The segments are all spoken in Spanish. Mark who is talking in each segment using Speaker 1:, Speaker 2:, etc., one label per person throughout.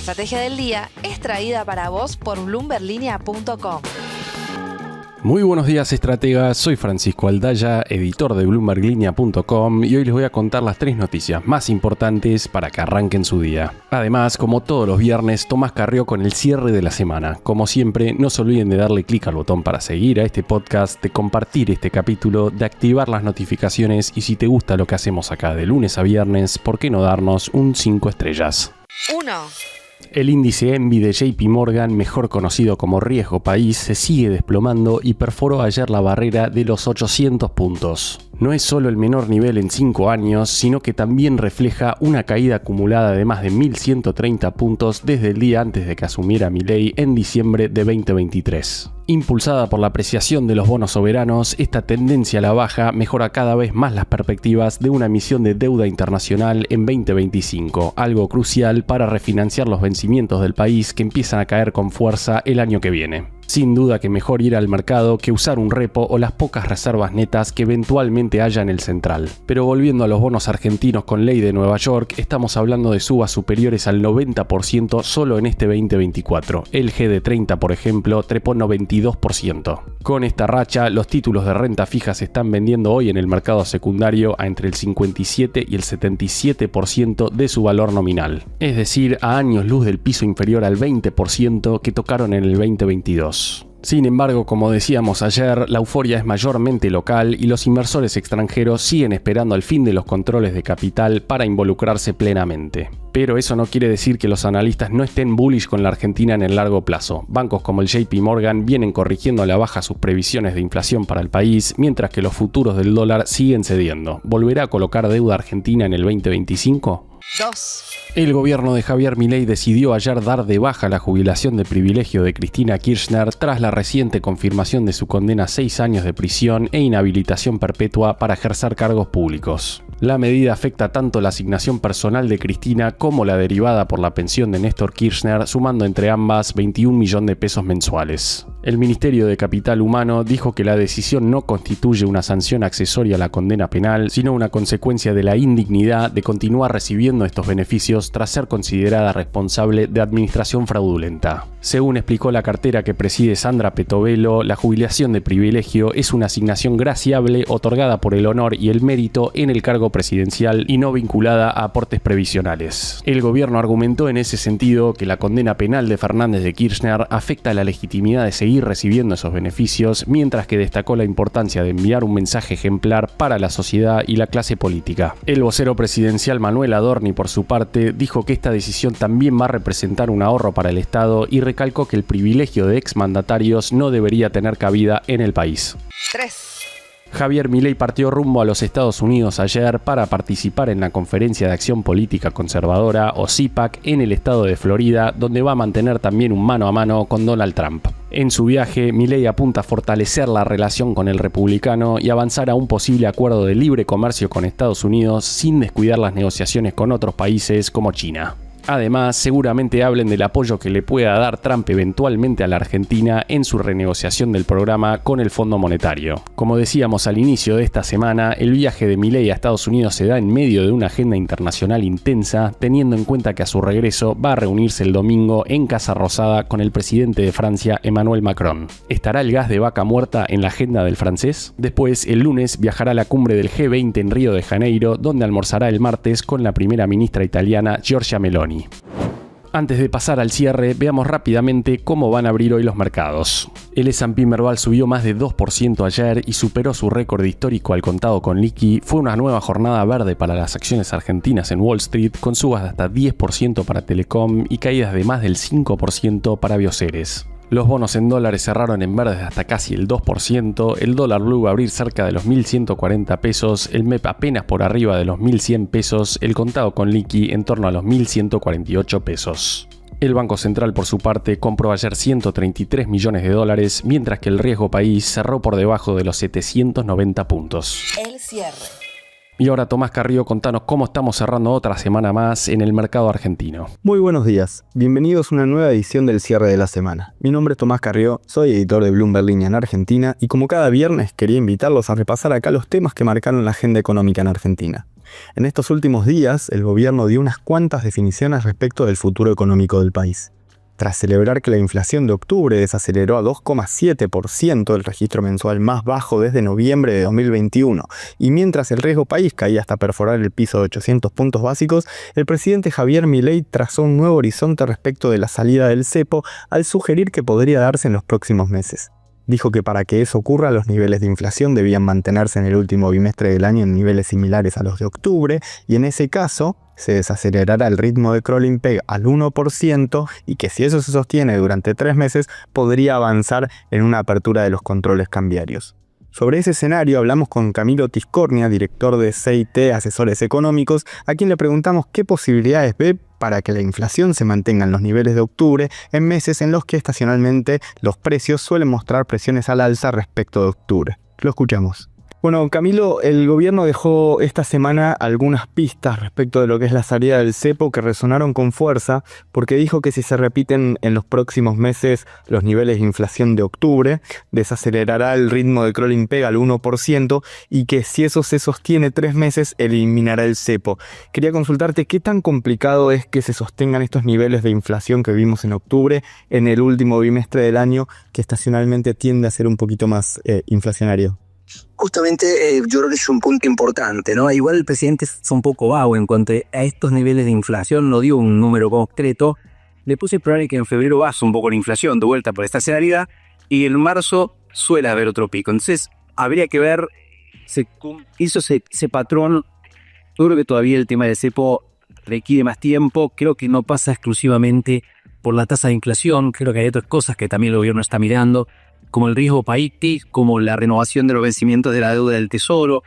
Speaker 1: estrategia del día es traída para vos por bloomberlinia.com.
Speaker 2: Muy buenos días, estrategas. Soy Francisco Aldaya, editor de bloomberlinia.com, y hoy les voy a contar las 3 noticias más importantes para que arranquen su día. Además, como todos los viernes, Tomás Carrió con el cierre de la semana. Como siempre, no se olviden de darle clic al botón para seguir a este podcast, de compartir este capítulo, de activar las notificaciones y si te gusta lo que hacemos acá de lunes a viernes, ¿por qué no darnos un 5 estrellas?
Speaker 1: 1.
Speaker 2: El índice ENVI de JP Morgan, mejor conocido como riesgo país, se sigue desplomando y perforó ayer la barrera de los 800 puntos. No es solo el menor nivel en 5 años, sino que también refleja una caída acumulada de más de 1.130 puntos desde el día antes de que asumiera Milei en diciembre de 2023. Impulsada por la apreciación de los bonos soberanos, esta tendencia a la baja mejora cada vez más las perspectivas de una emisión de deuda internacional en 2025, algo crucial para refinanciar los vencimientos del país que empiezan a caer con fuerza el año que viene. Sin duda que mejor ir al mercado que usar un repo o las pocas reservas netas que eventualmente haya en el central. Pero volviendo a los bonos argentinos con ley de Nueva York, estamos hablando de subas superiores al 90% solo en este 2024. El G30, por ejemplo, trepó 92%. Con esta racha, los títulos de renta fija se están vendiendo hoy en el mercado secundario a entre el 57 y el 77% de su valor nominal. Es decir, a años luz del piso inferior al 20% que tocaron en el 2022. Sin embargo, como decíamos ayer, la euforia es mayormente local y los inversores extranjeros siguen esperando al fin de los controles de capital para involucrarse plenamente. Pero eso no quiere decir que los analistas no estén bullish con la Argentina en el largo plazo. Bancos como el JP Morgan vienen corrigiendo a la baja sus previsiones de inflación para el país, mientras que los futuros del dólar siguen cediendo. ¿Volverá a colocar deuda argentina en el 2025?
Speaker 1: 2.
Speaker 2: El gobierno de Javier Milei decidió ayer dar de baja la jubilación de privilegio de Cristina Kirchner tras la reciente confirmación de su condena a 6 años de prisión e inhabilitación perpetua para ejercer cargos públicos. La medida afecta tanto la asignación personal de Cristina como la derivada por la pensión de Néstor Kirchner, sumando entre ambas 21 millones de pesos mensuales. El Ministerio de Capital Humano dijo que la decisión no constituye una sanción accesoria a la condena penal, sino una consecuencia de la indignidad de continuar recibiendo estos beneficios tras ser considerada responsable de administración fraudulenta. Según explicó la cartera que preside Sandra Petovelo, la jubilación de privilegio es una asignación graciable otorgada por el honor y el mérito en el cargo presidencial y no vinculada a aportes previsionales. El gobierno argumentó en ese sentido que la condena penal de Fernández de Kirchner afecta la legitimidad de seguir recibiendo esos beneficios, mientras que destacó la importancia de enviar un mensaje ejemplar para la sociedad y la clase política. El vocero presidencial Manuel Adorni, por su parte, dijo que esta decisión también va a representar un ahorro para el Estado y recalcó que el privilegio de exmandatarios no debería tener cabida en el país.
Speaker 1: 3.
Speaker 2: Javier Milei partió rumbo a los Estados Unidos ayer para participar en la Conferencia de Acción Política Conservadora, o CPAC, en el estado de Florida, donde va a mantener también un mano a mano con Donald Trump. En su viaje, Milei apunta a fortalecer la relación con el republicano y avanzar a un posible acuerdo de libre comercio con Estados Unidos sin descuidar las negociaciones con otros países como China. Además, seguramente hablen del apoyo que le pueda dar Trump eventualmente a la Argentina en su renegociación del programa con el Fondo Monetario. Como decíamos al inicio de esta semana, el viaje de Milei a Estados Unidos se da en medio de una agenda internacional intensa, teniendo en cuenta que a su regreso va a reunirse el domingo en Casa Rosada con el presidente de Francia, Emmanuel Macron. ¿Estará el gas de vaca muerta en la agenda del francés? Después, el lunes, viajará a la cumbre del G20 en Río de Janeiro, donde almorzará el martes con la primera ministra italiana, Giorgia Meloni. Antes de pasar al cierre, veamos rápidamente cómo van a abrir hoy los mercados. El S&P Merval subió más de 2% ayer y superó su récord histórico al contado con liqui. Fue una nueva jornada verde para las acciones argentinas en Wall Street, con subas de hasta 10% para Telecom y caídas de más del 5% para Bioceres. Los bonos en dólares cerraron en verdes hasta casi el 2%, el dólar blue va a abrir cerca de los 1.140 pesos, el MEP apenas por arriba de los 1.100 pesos, el contado con liqui en torno a los 1.148 pesos. El Banco Central, por su parte, compró ayer 133 millones de dólares, mientras que el riesgo país cerró por debajo de los 790 puntos.
Speaker 1: El cierre.
Speaker 2: Y ahora, Tomás Carrió, contanos cómo estamos cerrando otra semana más en el mercado argentino.
Speaker 3: Muy buenos días, bienvenidos a una nueva edición del cierre de la semana. Mi nombre es Tomás Carrió, soy editor de Bloomberg Línea en Argentina y como cada viernes quería invitarlos a repasar acá los temas que marcaron la agenda económica en Argentina. En estos últimos días, el gobierno dio unas cuantas definiciones respecto del futuro económico del país. Tras celebrar que la inflación de octubre desaceleró a 2,7%, el registro mensual más bajo desde noviembre de 2021, y mientras el riesgo país caía hasta perforar el piso de 800 puntos básicos, el presidente Javier Milei trazó un nuevo horizonte respecto de la salida del cepo al sugerir que podría darse en los próximos meses. Dijo que para que eso ocurra, los niveles de inflación debían mantenerse en el último bimestre del año en niveles similares a los de octubre, y en ese caso se desacelerará el ritmo de crawling peg al 1% y que si eso se sostiene durante 3 meses, podría avanzar en una apertura de los controles cambiarios. Sobre ese escenario hablamos con Camilo Tiscornia, director de CIT Asesores Económicos, a quien le preguntamos qué posibilidades ve para que la inflación se mantenga en los niveles de octubre en meses en los que estacionalmente los precios suelen mostrar presiones al alza respecto de octubre. Lo escuchamos. Bueno, Camilo, el gobierno dejó esta semana algunas pistas respecto de lo que es la salida del cepo que resonaron con fuerza, porque dijo que si se repiten en los próximos meses los niveles de inflación de octubre, desacelerará el ritmo de crawling peg al 1% y que si eso se sostiene 3 meses, eliminará el cepo. Quería consultarte qué tan complicado es que se sostengan estos niveles de inflación que vimos en octubre en el último bimestre del año, que estacionalmente tiende a ser un poquito más inflacionario.
Speaker 4: Justamente yo creo que es un punto importante, ¿no? Igual el presidente es un poco vago en cuanto a estos niveles de inflación, no dio un número concreto. Le puse probable que en febrero baja un poco la inflación de vuelta por estacionalidad y en marzo suele haber otro pico. Entonces habría que ver, se hizo ese patrón. Yo creo que todavía el tema del cepo requiere más tiempo. Creo que no pasa exclusivamente por la tasa de inflación. Creo que hay otras cosas que también el gobierno está mirando, como el riesgo país, como la renovación de los vencimientos de la deuda del Tesoro,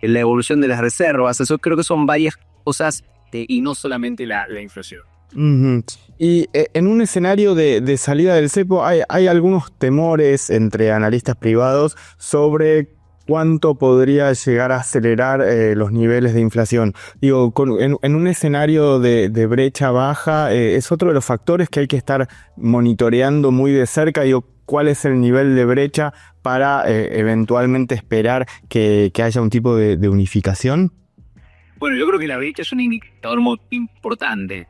Speaker 4: la evolución de las reservas. Eso creo que son varias cosas y no solamente la inflación.
Speaker 3: Uh-huh. Y en un escenario de salida del cepo hay algunos temores entre analistas privados sobre cuánto podría llegar a acelerar los niveles de inflación. Digo, en un escenario de brecha baja es otro de los factores que hay que estar monitoreando muy de cerca. Digo, ¿cuál es el nivel de brecha para eventualmente esperar que haya un tipo de unificación?
Speaker 4: Bueno, yo creo que la brecha es un indicador muy importante.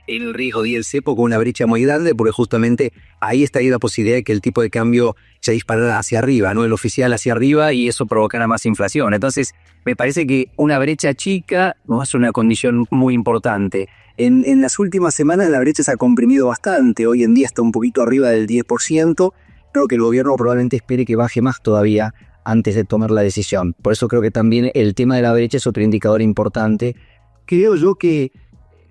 Speaker 4: El riesgo y el cepo con una brecha muy grande, porque justamente ahí estaría la posibilidad de que el tipo de cambio se disparara hacia arriba, ¿no? El oficial hacia arriba, y eso provocara más inflación. Entonces, me parece que una brecha chica no va a ser una condición muy importante. En las últimas semanas la brecha se ha comprimido bastante. Hoy en día está un poquito arriba del 10%. Creo que el gobierno probablemente espere que baje más todavía antes de tomar la decisión. Por eso creo que también el tema de la brecha es otro indicador importante. Creo yo que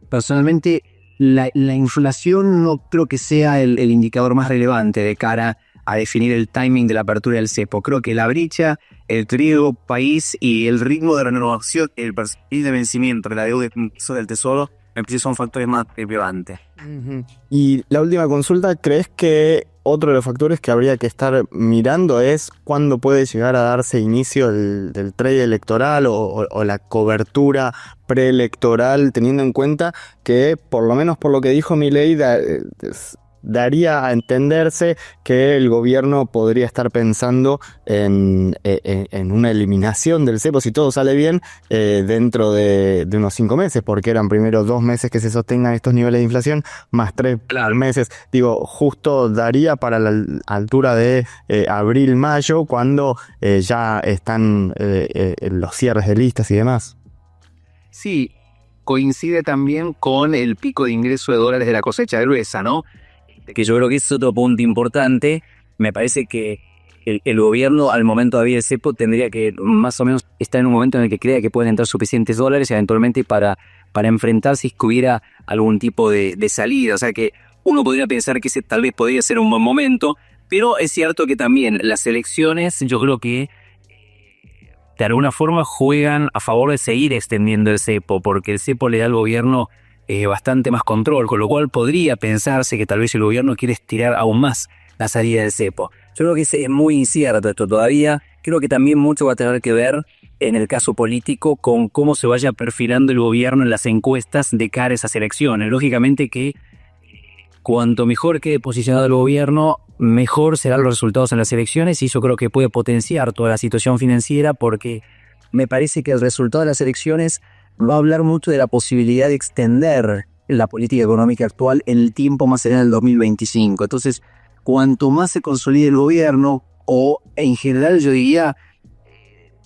Speaker 4: personalmente la inflación no creo que sea el indicador más relevante de cara a definir el timing de la apertura del cepo. Creo que la brecha, el riesgo país y el ritmo de renovación, el perfil de vencimiento de la deuda del Tesoro, me parece son factores más relevantes.
Speaker 3: Uh-huh. Y la última consulta, ¿crees que otro de los factores que habría que estar mirando es cuándo puede llegar a darse inicio del trade electoral o la cobertura preelectoral, teniendo en cuenta que, por lo menos por lo que dijo Milei, daría a entenderse que el gobierno podría estar pensando en una eliminación del cepo, si todo sale bien, dentro de unos 5 meses, porque eran primero 2 meses que se sostengan estos niveles de inflación, más 3 meses. Digo, justo daría para la altura de abril-mayo, cuando ya están los cierres de listas y demás.
Speaker 4: Sí, coincide también con el pico de ingreso de dólares de la cosecha gruesa, ¿no? Que yo creo que es otro punto importante. Me parece que el gobierno al momento de abrir el cepo tendría que más o menos estar en un momento en el que crea que pueden entrar suficientes dólares eventualmente para enfrentar si hubiera algún tipo de salida. O sea que uno podría pensar que ese tal vez podría ser un buen momento, pero es cierto que también las elecciones yo creo que de alguna forma juegan a favor de seguir extendiendo el cepo, porque el cepo le da al gobierno bastante más control, con lo cual podría pensarse que tal vez el gobierno quiere estirar aún más la salida del cepo. Yo creo que es muy incierto esto todavía. Creo que también mucho va a tener que ver en el caso político con cómo se vaya perfilando el gobierno en las encuestas de cara a esas elecciones. Lógicamente que cuanto mejor quede posicionado el gobierno, mejor serán los resultados en las elecciones, y eso creo que puede potenciar toda la situación financiera, porque me parece que el resultado de las elecciones va a hablar mucho de la posibilidad de extender la política económica actual en el tiempo más allá del 2025. Entonces, cuanto más se consolide el gobierno, o en general yo diría,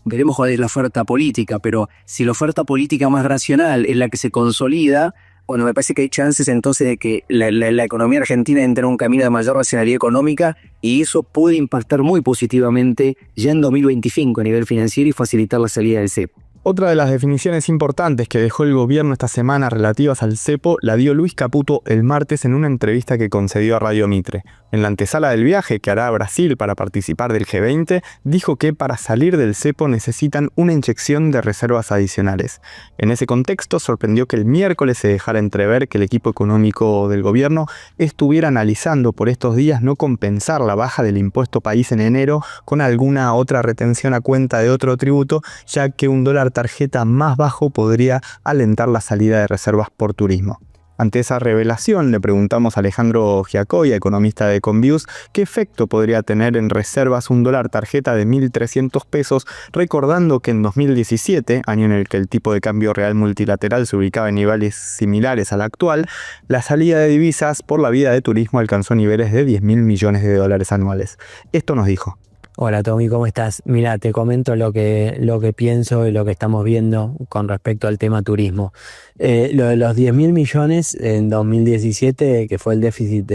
Speaker 4: veremos cuál es la oferta política, pero si la oferta política más racional es la que se consolida, bueno, me parece que hay chances entonces de que la economía argentina entre en un camino de mayor racionalidad económica, y eso puede impactar muy positivamente ya en 2025 a nivel financiero y facilitar la salida del cepo.
Speaker 3: Otra de las definiciones importantes que dejó el gobierno esta semana relativas al cepo la dio Luis Caputo el martes en una entrevista que concedió a Radio Mitre. En la antesala del viaje que hará a Brasil para participar del G20, dijo que para salir del cepo necesitan una inyección de reservas adicionales. En ese contexto, sorprendió que el miércoles se dejara entrever que el equipo económico del gobierno estuviera analizando por estos días no compensar la baja del impuesto país en enero con alguna otra retención a cuenta de otro tributo, ya que un dólar tarjeta más bajo podría alentar la salida de reservas por turismo. Ante esa revelación, le preguntamos a Alejandro Giacoia, economista de Convius, qué efecto podría tener en reservas un dólar tarjeta de 1.300 pesos, recordando que en 2017, año en el que el tipo de cambio real multilateral se ubicaba en niveles similares al actual, la salida de divisas por la vía de turismo alcanzó niveles de 10.000 millones de dólares anuales. Esto nos dijo.
Speaker 5: Hola Tommy, ¿cómo estás? Mira, te comento lo que pienso y lo que estamos viendo con respecto al tema turismo. Lo de los 10.000 millones en 2017, que fue el déficit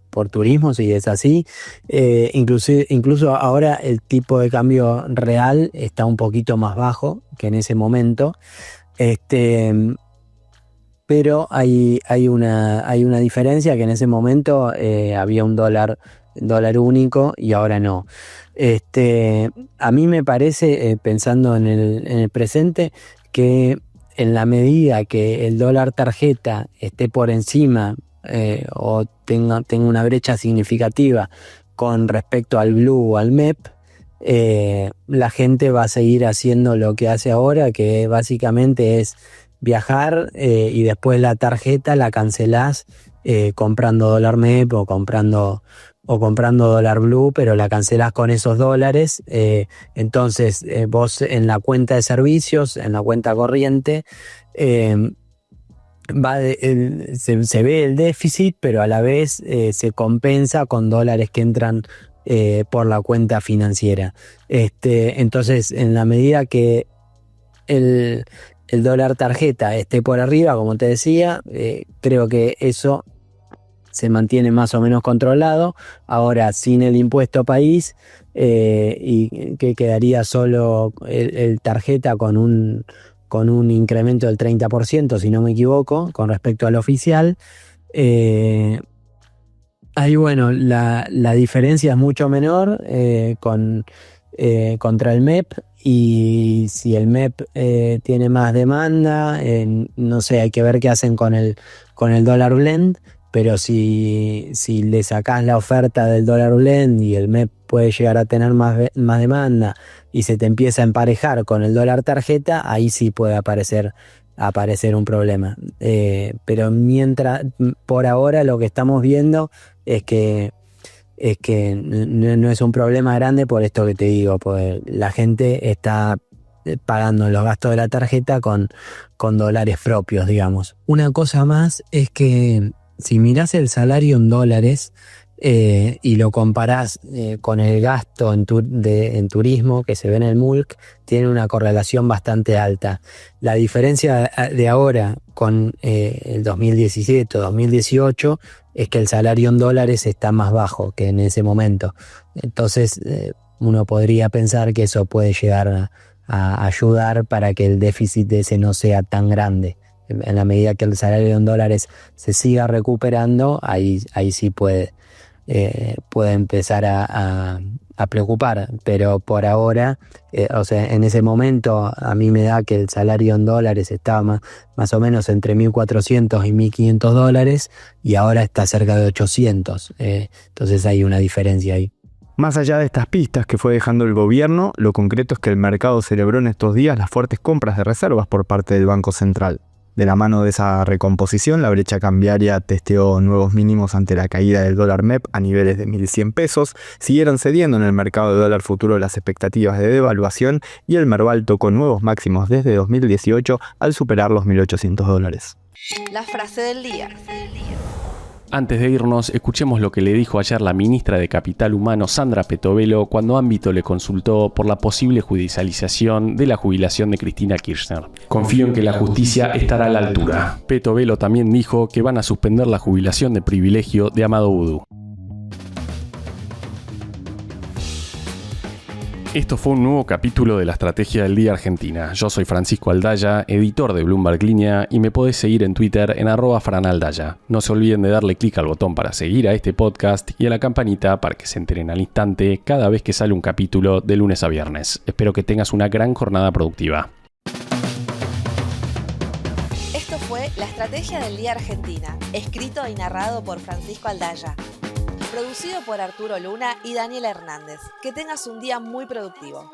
Speaker 5: por turismo, si es así, incluso ahora el tipo de cambio real está un poquito más bajo que en ese momento, pero hay una diferencia, que en ese momento había un dólar único y ahora no. A mí me parece, pensando en el presente, que en la medida que el dólar tarjeta esté por encima o tenga una brecha significativa con respecto al blue o al MEP, la gente va a seguir haciendo lo que hace ahora, que básicamente es viajar y después la tarjeta la cancelás comprando dólar MEP o comprando dólar blue, pero la cancelás con esos dólares. Entonces vos en la cuenta de servicios, en la cuenta corriente, se ve el déficit, pero a la vez se compensa con dólares que entran por la cuenta financiera. Entonces, en la medida que el dólar tarjeta esté por arriba, como te decía, creo que eso se mantiene más o menos controlado. Ahora, sin el impuesto país, y que quedaría solo el tarjeta con un incremento del 30%, si no me equivoco, con respecto al oficial. Ahí, bueno, la diferencia es mucho menor contra el MEP, y si el MEP tiene más demanda, no sé, hay que ver qué hacen con el dólar blend. Pero si le sacás la oferta del dólar blend y el MEP puede llegar a tener más demanda y se te empieza a emparejar con el dólar tarjeta, ahí sí puede aparecer un problema. Pero por ahora lo que estamos viendo es que no es un problema grande, por esto que te digo, porque la gente está pagando los gastos de la tarjeta con dólares propios, digamos. Una cosa más es que si mirás el salario en dólares y lo comparás con el gasto en turismo que se ve en el MULC, tiene una correlación bastante alta. La diferencia de ahora con el 2017 o 2018 es que el salario en dólares está más bajo que en ese momento. Entonces uno podría pensar que eso puede llegar a ayudar para que el déficit de ese no sea tan grande. En la medida que el salario en dólares se siga recuperando, ahí sí puede empezar a preocupar. Pero por ahora, en ese momento a mí me da que el salario en dólares estaba más o menos entre 1.400 y 1.500 dólares, y ahora está cerca de 800. Entonces hay una diferencia ahí.
Speaker 3: Más allá de estas pistas que fue dejando el gobierno, lo concreto es que el mercado celebró en estos días las fuertes compras de reservas por parte del Banco Central. De la mano de esa recomposición, la brecha cambiaria testeó nuevos mínimos ante la caída del dólar MEP a niveles de 1.100 pesos, siguieron cediendo en el mercado de dólar futuro las expectativas de devaluación y el Merval tocó nuevos máximos desde 2018 al superar los $1.800.
Speaker 1: La frase del día.
Speaker 2: Antes de irnos, escuchemos lo que le dijo ayer la ministra de Capital Humano, Sandra Petovelo, cuando Ámbito le consultó por la posible judicialización de la jubilación de Cristina Kirchner. Confío en que la justicia estará a la altura. Petovelo también dijo que van a suspender la jubilación de privilegio de Amado Vudú. Esto fue un nuevo capítulo de la Estrategia del Día Argentina. Yo soy Francisco Aldaya, editor de Bloomberg Línea, y me podés seguir en Twitter en @franaldaya. No se olviden de darle clic al botón para seguir a este podcast y a la campanita para que se enteren al instante cada vez que sale un capítulo de lunes a viernes. Espero que tengas una gran jornada productiva.
Speaker 1: Esto fue La Estrategia del Día Argentina, escrito y narrado por Francisco Aldaya. Producido por Arturo Luna y Daniela Hernández. Que tengas un día muy productivo.